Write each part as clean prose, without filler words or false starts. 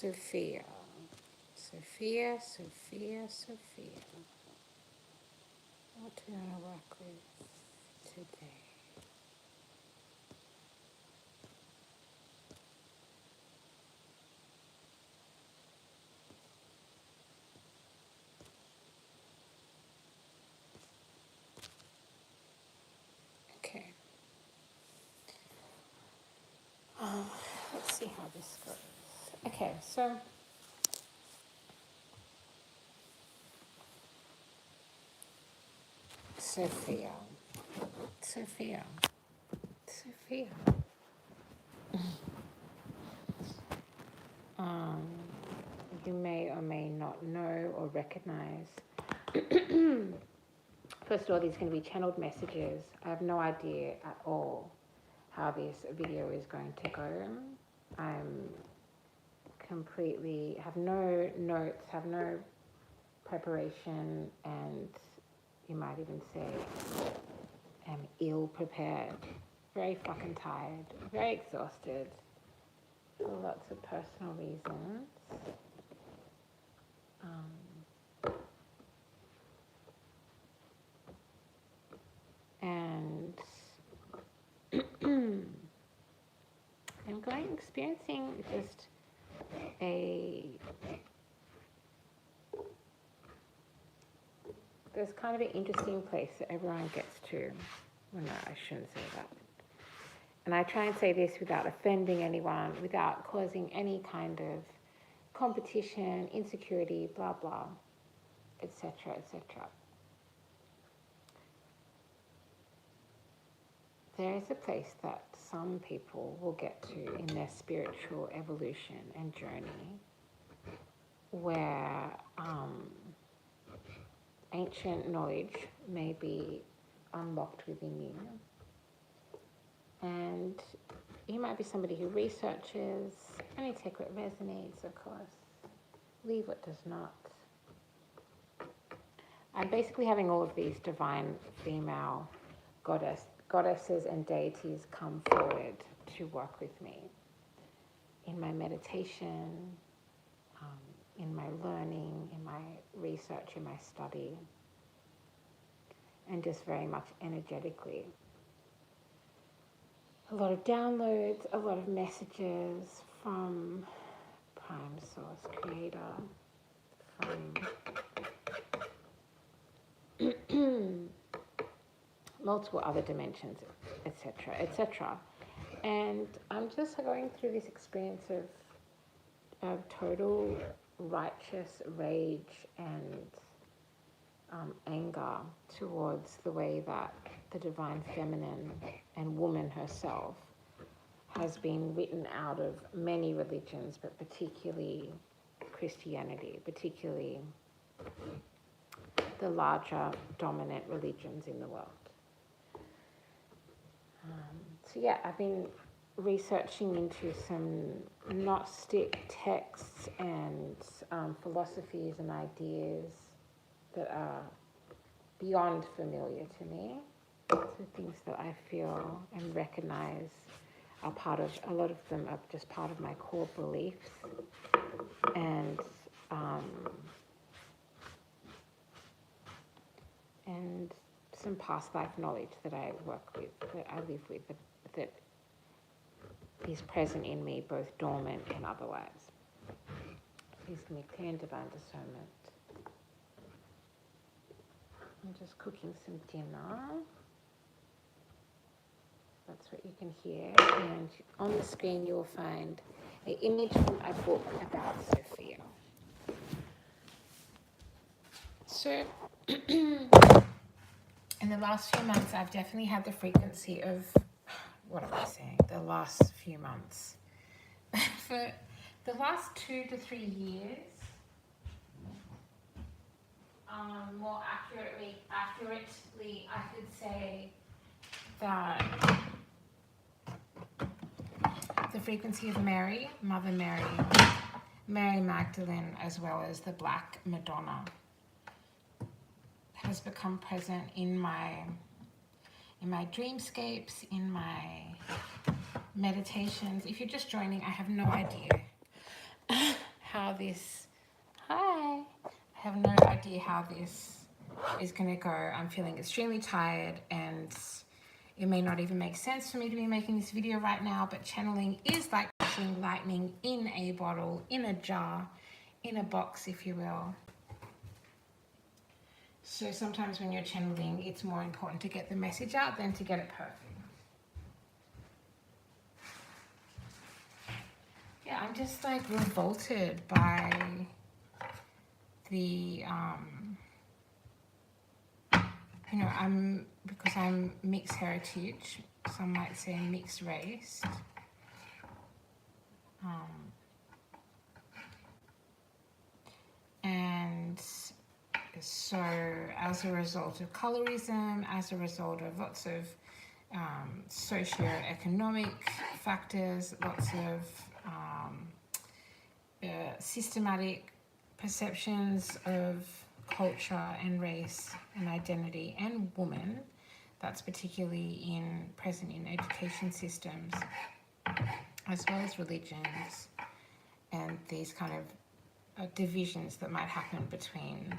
Sophia. Sophia, Sophia, Sophia. What do you want to work with today? Okay. Let's see how this goes. Okay, so Sophia. Sophia. Sophia. You may or may not know or recognize. First of all, these are going to be channeled messages. I have no idea at all how this video is going to go. I'm completely, have no notes, have no preparation, and you might even say am ill prepared, very fucking tired, very exhausted for lots of personal reasons. And I'm experiencing just there's kind of an interesting place that everyone gets to. Well, no, I shouldn't say that. And I try and say this without offending anyone, without causing any kind of competition, insecurity, blah, blah, etc., etc. There is a place that some people will get to in their spiritual evolution and journey where ancient knowledge may be unlocked within you. And you might be somebody who researches, only take what resonates, of course, leave what does not. I'm basically having all of these divine female goddesses and deities come forward to work with me in my meditation, in my learning, in my research, in my study, and just very much energetically. A lot of downloads, a lot of messages from Prime Source Creator, from multiple other dimensions, etc., etc. And I'm just going through this experience of total righteous rage and anger towards the way that the divine feminine and woman herself has been written out of many religions, but particularly Christianity, particularly the larger dominant religions in the world. So yeah, I've been researching into some Gnostic texts and philosophies and ideas that are beyond familiar to me. So things that I feel and recognize are part of, a lot of them are just part of my core beliefs, and some past life knowledge that I work with, that I live with, that is present in me, both dormant and otherwise. Please give me clear and divine discernment. I'm just cooking some dinner. That's what you can hear. And on the screen you will find an image from a book about Sophia. So, in the last few months, I've definitely had the frequency of, what am I saying? The last few months. For the last 2 to 3 years, more accurately, I could say that the frequency of Mary, Mother Mary, Mary Magdalene, as well as the Black Madonna, has become present in my dreamscapes, in my meditations. If you're just joining, I have no idea how this, hi, I have no idea how this is going to go. I'm feeling extremely tired, and it may not even make sense for me to be making this video right now, but channeling is like pushing lightning in a bottle, in a jar, in a box, if you will. So sometimes when you're channeling, it's more important to get the message out than to get it perfect. Yeah, I'm just like revolted by the, because I'm mixed heritage, some might say mixed race. And so as a result of colorism, as a result of lots of socio-economic factors, lots of systematic perceptions of culture and race and identity and woman, that's particularly present in education systems, as well as religions, and these kind of divisions that might happen between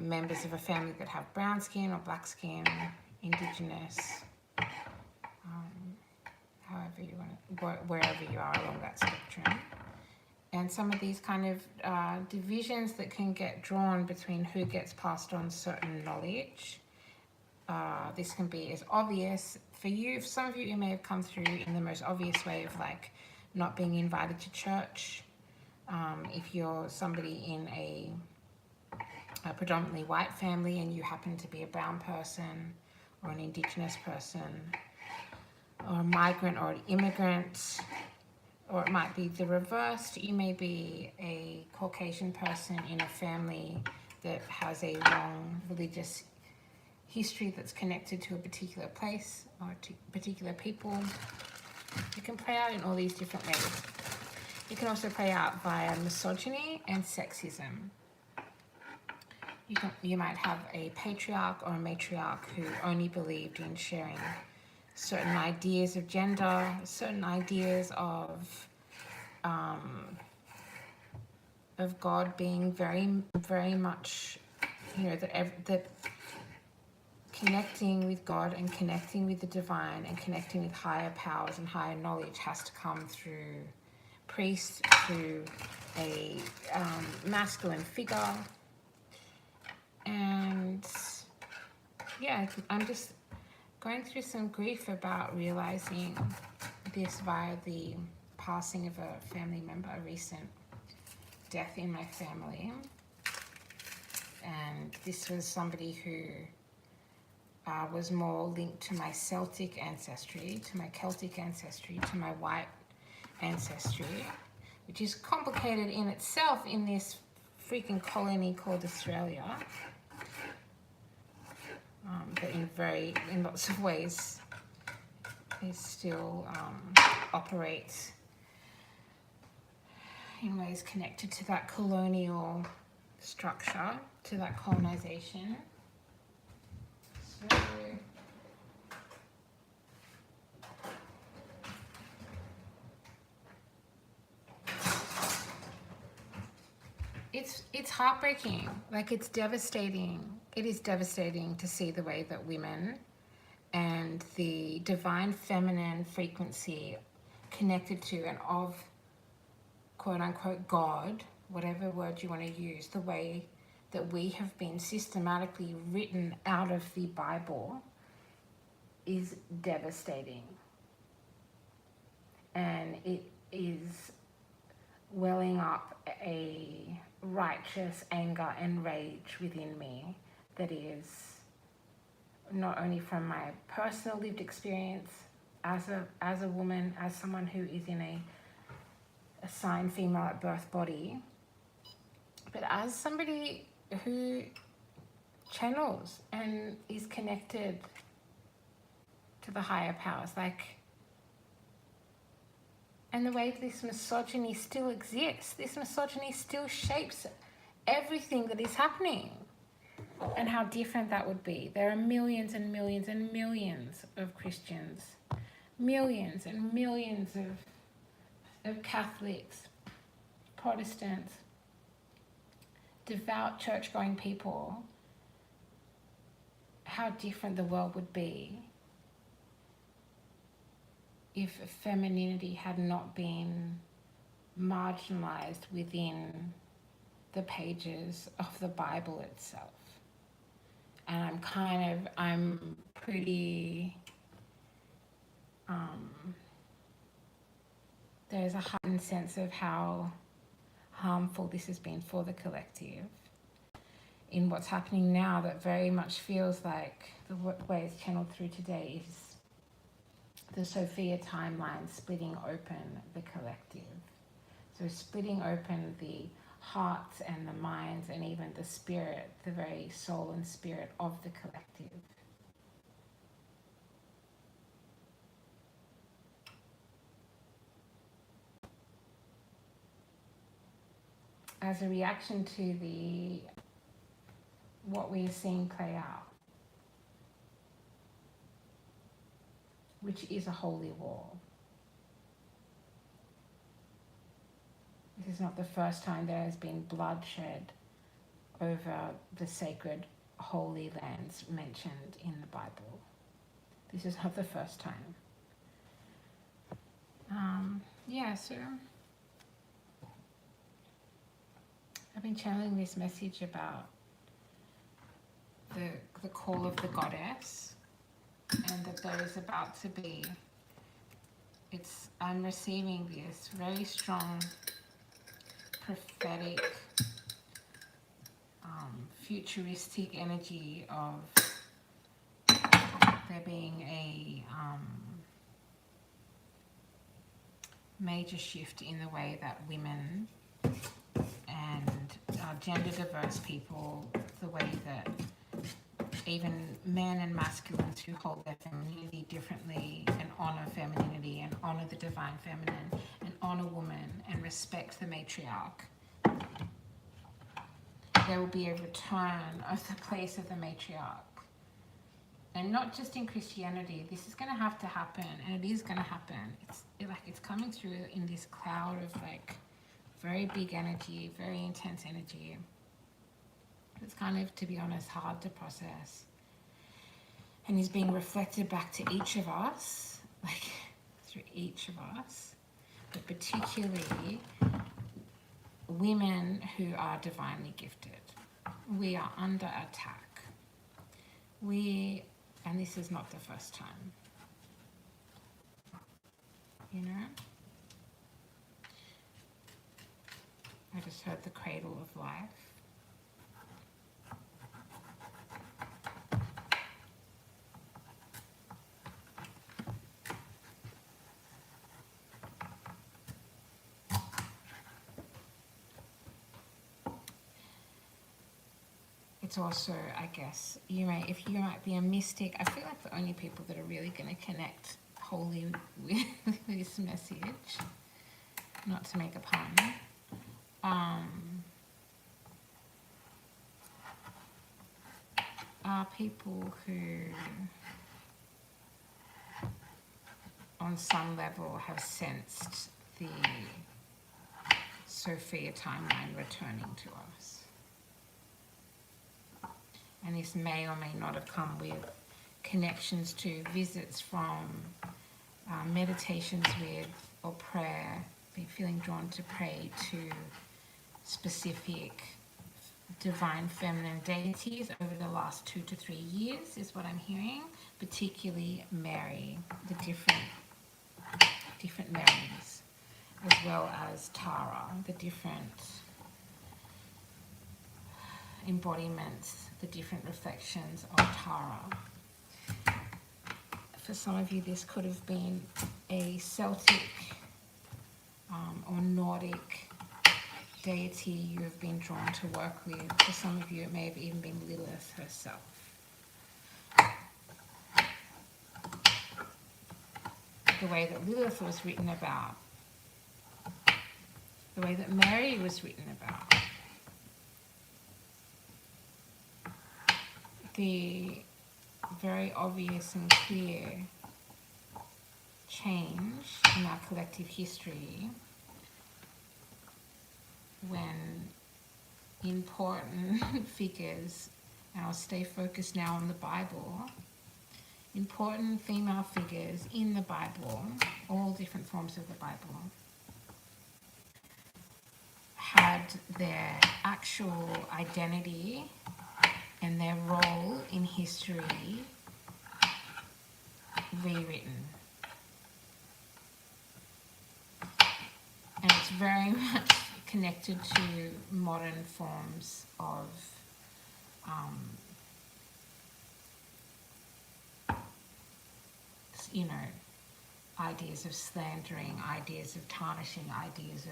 members of a family that have brown skin or black skin, indigenous, however you want to, wherever you are along that spectrum. And some of these kind of divisions that can get drawn between who gets passed on certain knowledge. This can be as obvious for you. For some of you, it may have come through in the most obvious way of like not being invited to church. If you're somebody in a predominantly white family and you happen to be a brown person or an indigenous person or a migrant or an immigrant, or it might be the reversed. You may be a Caucasian person in a family that has a long religious history that's connected to a particular place or to particular people. It can play out in all these different ways. It can also play out via misogyny and sexism. You might have a patriarch or a matriarch who only believed in sharing certain ideas of gender, certain ideas of God being very, very much, that connecting with God and connecting with the divine and connecting with higher powers and higher knowledge has to come through priests, through a masculine figure. And yeah, I'm just going through some grief about realizing this via the passing of a family member, a recent death in my family. And this was somebody who was more linked to my Celtic ancestry, to my Celtic ancestry, to my white ancestry, which is complicated in itself in this freaking colony called Australia. But in lots of ways, it still operates in ways connected to that colonial structure, to that colonization. So it's heartbreaking. Like, it's devastating. It is devastating to see the way that women and the divine feminine frequency connected to and of quote unquote God, whatever word you want to use, the way that we have been systematically written out of the Bible is devastating. And it is welling up a righteous anger and rage within me that is not only from my personal lived experience as a woman, as someone who is in a assigned female at birth body, but as somebody who channels and is connected to the higher powers, and the way this misogyny still exists. This misogyny still shapes everything that is happening, and how different that would be. There are millions and millions and millions of Christians, millions and millions of Catholics, Protestants, devout church-going people, how different the world would be if femininity had not been marginalized within the pages of the Bible itself. And I'm pretty, there's a heightened sense of how harmful this has been for the collective in what's happening now, that very much feels like the way it's channeled through today is the Sophia Timeline splitting open the collective. So splitting open the hearts and the minds and even the spirit, the very soul and spirit of the collective. As a reaction to what we are seeing play out, which is a holy war. This is not the first time there has been bloodshed over the sacred holy lands mentioned in the Bible. This is not the first time. So I've been channeling this message about the call of the goddess, and that there is about to be, I'm receiving this very strong prophetic futuristic energy of there being a major shift in the way that women and gender diverse people, the way that even men and masculines who hold their femininity differently and honor femininity and honor the divine feminine and honor woman and respect the matriarch, there will be a return of the place of the matriarch. And not just in Christianity, this is going to have to happen, and it is going to happen. It's coming through in this cloud of very big energy, very intense energy. It's kind of, to be honest, hard to process. And is being reflected back to each of us, through each of us, but particularly women who are divinely gifted. We are under attack. And this is not the first time. I just heard the cradle of life. It's also, I guess, if you might be a mystic, I feel like the only people that are really going to connect wholly with this message, not to make a pun, are people who, on some level, have sensed the Sophia Timeline returning to us. And this may or may not have come with connections to visits from meditations with, or prayer, feeling drawn to pray to specific divine feminine deities over the last 2 to 3 years, is what I'm hearing, particularly Mary, the different Marys, as well as Tara, the different embodiments, the different reflections of Tara. For some of you, this could have been a Celtic or Nordic deity you have been drawn to work with. For some of you, it may have even been Lilith herself. The way that Lilith was written about, the way that Mary was written about, the very obvious and clear change in our collective history when important figures, and I'll stay focused now on the Bible, important female figures in the Bible, all different forms of the Bible, had their actual identity and their role in history rewritten. And it's very much connected to modern forms of you know, ideas of slandering, ideas of tarnishing, ideas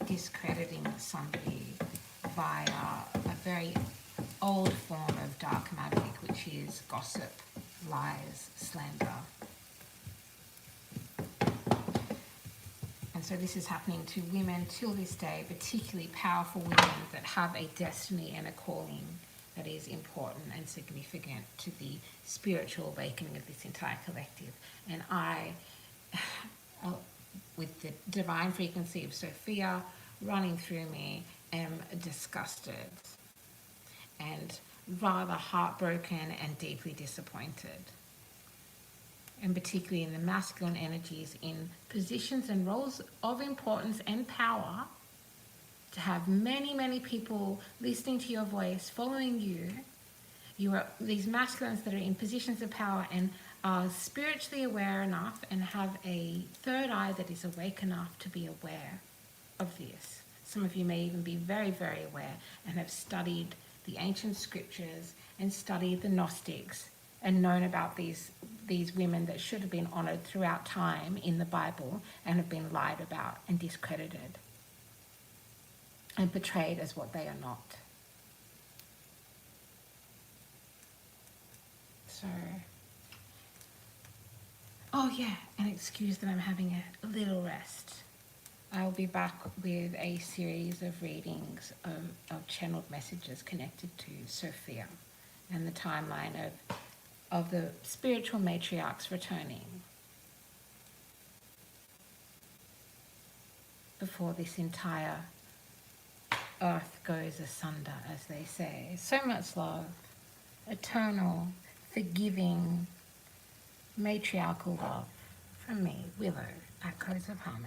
of discrediting somebody via a very old form of dark magic, which is gossip, lies, slander. And so this is happening to women till this day, particularly powerful women that have a destiny and a calling that is important and significant to the spiritual awakening of this entire collective. And I, with the divine frequency of Sophia running through me, am disgusted and rather heartbroken and deeply disappointed. And particularly in the masculine energies in positions and roles of importance and power, to have many, many people listening to your voice, following you. You are these masculines that are in positions of power and are spiritually aware enough and have a third eye that is awake enough to be aware of this. Some of you may even be very, very aware and have studied the ancient scriptures and studied the Gnostics and known about these women that should have been honored throughout time in the Bible and have been lied about and discredited and portrayed as what they are not. So, oh yeah, and excuse that I'm having a little rest. I'll be back with a series of readings of channeled messages connected to Sophia and the timeline of the spiritual matriarchs returning before this entire earth goes asunder, as they say. So much love, eternal, forgiving, matriarchal love from me, Willow, at Codes of Harmony.